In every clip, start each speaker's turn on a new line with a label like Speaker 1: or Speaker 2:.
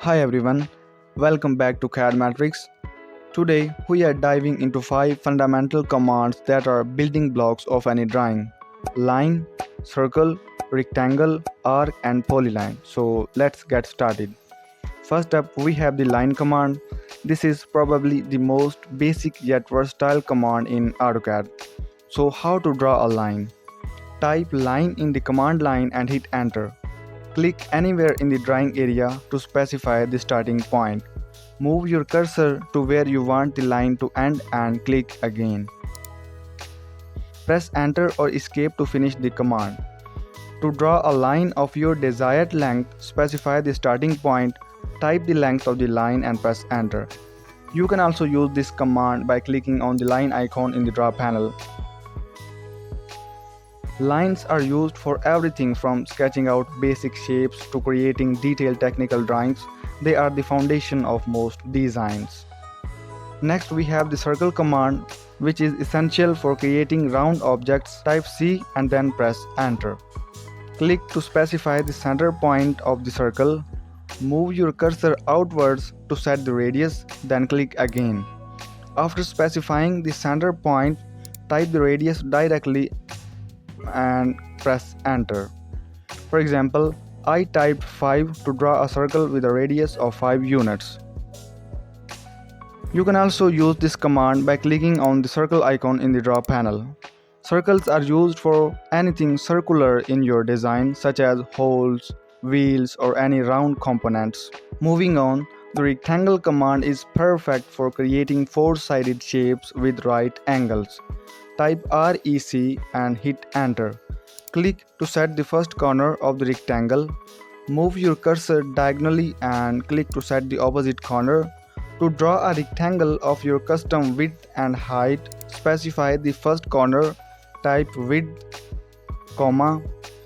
Speaker 1: Hi everyone, welcome back to CAD Matrix. Today we are diving into 5 fundamental commands that are building blocks of any drawing: line, circle, rectangle, arc and polyline. So let's get started. First up we have the line command. This is probably the most basic yet versatile command in AutoCAD. So how to draw a line? Type line in the command line and hit enter. Click anywhere in the drawing area to specify the starting point. Move your cursor to where you want the line to end and click again. Press enter or escape to finish the command. To draw a line of your desired length, specify the starting point, type the length of the line and press enter. You can also use this command by clicking on the line icon in the draw panel. Lines are used for everything from sketching out basic shapes to creating detailed technical drawings. They are the foundation of most designs. Next we have the circle command, which is essential for creating round objects. Type C and then press enter. Click to specify the center point of the circle. Move your cursor outwards to set the radius, then click again. After specifying the center point, type the radius directly and press enter. For example, I typed 5 to draw a circle with a radius of 5 units. You can also use this command by clicking on the circle icon in the draw panel. Circles are used for anything circular in your design, such as holes, wheels or any round components. Moving on, the rectangle command is perfect for creating 4-sided shapes with right angles. Type REC and hit enter. Click to set the first corner of the rectangle. Move your cursor diagonally and click to set the opposite corner. To draw a rectangle of your custom width and height, specify the first corner, type width,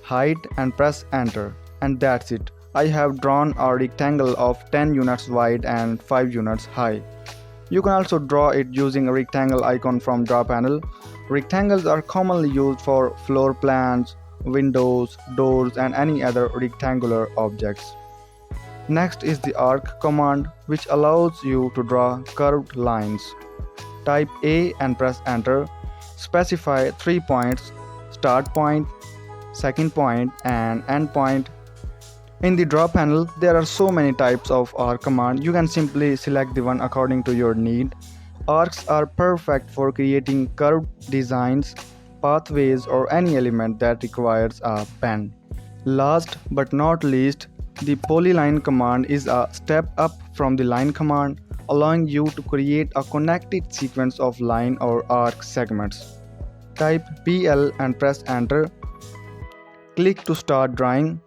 Speaker 1: height and press enter. And that's it. I have drawn a rectangle of 10 units wide and 5 units high. You can also draw it using a rectangle icon from draw panel. Rectangles are commonly used for floor plans, windows, doors and any other rectangular objects. Next is the arc command, which allows you to draw curved lines. Type A and press enter. Specify 3 points: start point, second point and end point. In the draw panel, there are so many types of arc command. You can simply select the one according to your need. Arcs are perfect for creating curved designs, pathways or any element that requires a bend. Last but not least, the polyline command is a step up from the line command, allowing you to create a connected sequence of line or arc segments. Type PL and press enter. Click to start drawing.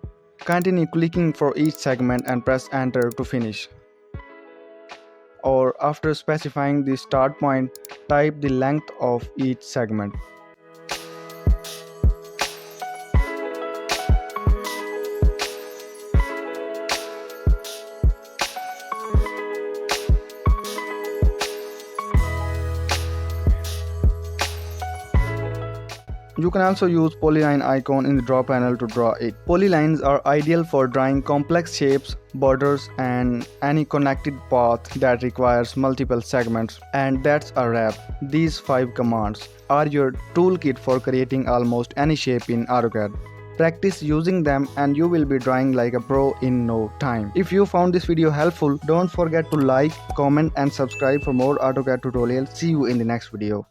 Speaker 1: Continue clicking for each segment and press enter to finish. Or after specifying the start point, type the length of each segment. You can also use polyline icon in the draw panel to draw it. Polylines are ideal for drawing complex shapes, borders and any connected path that requires multiple segments. And that's a wrap. These 5 commands are your toolkit for creating almost any shape in AutoCAD. Practice using them and you will be drawing like a pro in no time. If you found this video helpful, don't forget to like, comment and subscribe for more AutoCAD tutorials. See you in the next video.